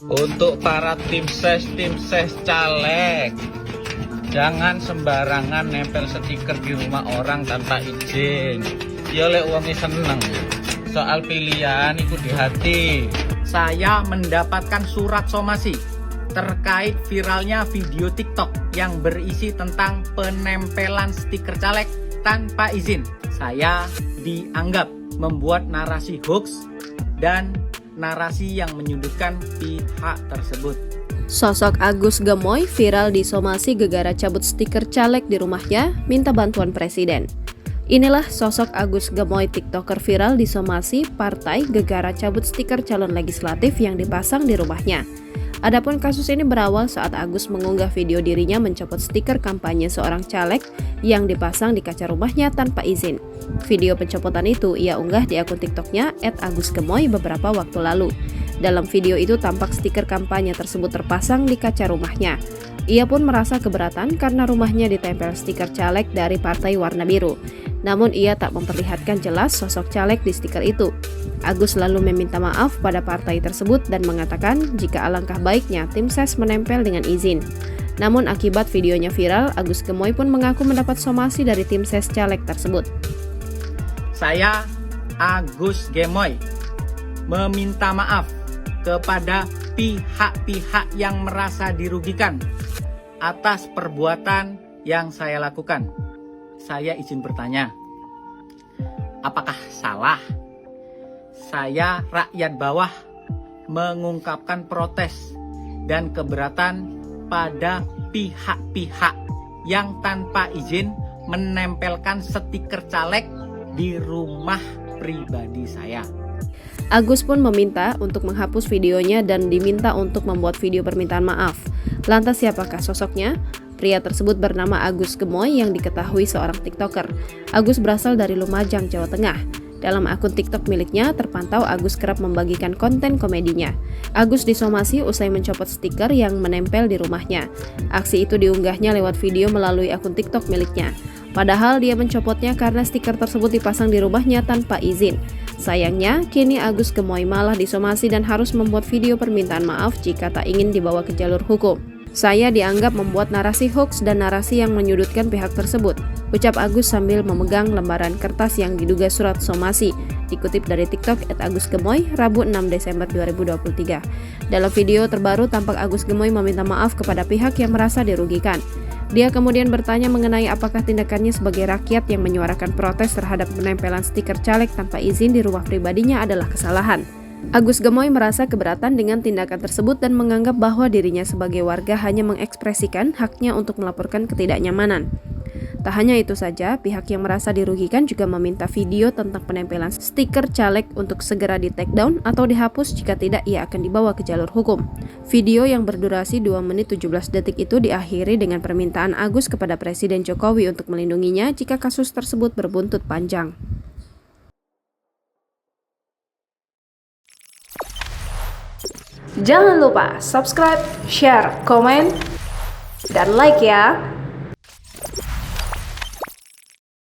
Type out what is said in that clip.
Untuk para tim ses caleg, jangan sembarangan nempel stiker di rumah orang tanpa izin. Ya lek wonge seneng. Soal pilihan itu di hati. Saya mendapatkan surat somasi terkait viralnya video TikTok yang berisi tentang penempelan stiker caleg tanpa izin. Saya dianggap membuat narasi hoax dan narasi yang menyudutkan pihak tersebut. Sosok Agus Gemoy viral di somasi gegara cabut stiker caleg di rumahnya, minta bantuan presiden. Inilah sosok Agus Gemoy TikToker viral di somasi partai gegara cabut stiker calon legislatif yang dipasang di rumahnya. Adapun kasus ini berawal saat Agus mengunggah video dirinya mencopot stiker kampanye seorang caleg yang dipasang di kaca rumahnya tanpa izin. Video pencopotan itu ia unggah di akun TikToknya @agusgemoy beberapa waktu lalu. Dalam video itu tampak stiker kampanye tersebut terpasang di kaca rumahnya. Ia pun merasa keberatan karena rumahnya ditempel stiker caleg dari partai warna biru. Namun ia tak memperlihatkan jelas sosok caleg di stiker itu. Agus lalu meminta maaf pada partai tersebut dan mengatakan jika alangkah baiknya tim ses menempel dengan izin. Namun akibat videonya viral, Agus Gemoy pun mengaku mendapat somasi dari tim ses caleg tersebut. Saya Agus Gemoy meminta maaf kepada pihak-pihak yang merasa dirugikan atas perbuatan yang saya lakukan. Saya izin bertanya, apakah salah saya rakyat bawah mengungkapkan protes dan keberatan pada pihak-pihak yang tanpa izin menempelkan stiker caleg di rumah pribadi saya? Agus pun meminta untuk menghapus videonya dan diminta untuk membuat video permintaan maaf. Lantas siapakah sosoknya? Pria tersebut bernama Agus Gemoy yang diketahui seorang TikToker. Agus berasal dari Lumajang, Jawa Tengah. Dalam akun TikTok miliknya terpantau Agus kerap membagikan konten komedinya. Agus disomasi usai mencopot stiker yang menempel di rumahnya. Aksi itu diunggahnya lewat video melalui akun TikTok miliknya. Padahal dia mencopotnya karena stiker tersebut dipasang di rumahnya tanpa izin. Sayangnya, kini Agus Gemoy malah disomasi dan harus membuat video permintaan maaf jika tak ingin dibawa ke jalur hukum. Saya dianggap membuat narasi hoax dan narasi yang menyudutkan pihak tersebut, ucap Agus sambil memegang lembaran kertas yang diduga surat somasi, dikutip dari TikTok @agusgemoy, Rabu 6 Desember 2023. Dalam video terbaru tampak Agus Gemoy meminta maaf kepada pihak yang merasa dirugikan. Dia kemudian bertanya mengenai apakah tindakannya sebagai rakyat yang menyuarakan protes terhadap penempelan stiker caleg tanpa izin di rumah pribadinya adalah kesalahan. Agus Gemoy merasa keberatan dengan tindakan tersebut dan menganggap bahwa dirinya sebagai warga hanya mengekspresikan haknya untuk melaporkan ketidaknyamanan. Tak hanya itu saja, pihak yang merasa dirugikan juga meminta video tentang penempelan stiker caleg untuk segera di-take down atau dihapus, jika tidak ia akan dibawa ke jalur hukum. Video yang berdurasi 2 menit 17 detik itu diakhiri dengan permintaan Agus kepada Presiden Jokowi untuk melindunginya jika kasus tersebut berbuntut panjang. Jangan lupa subscribe, share, komen, dan like ya!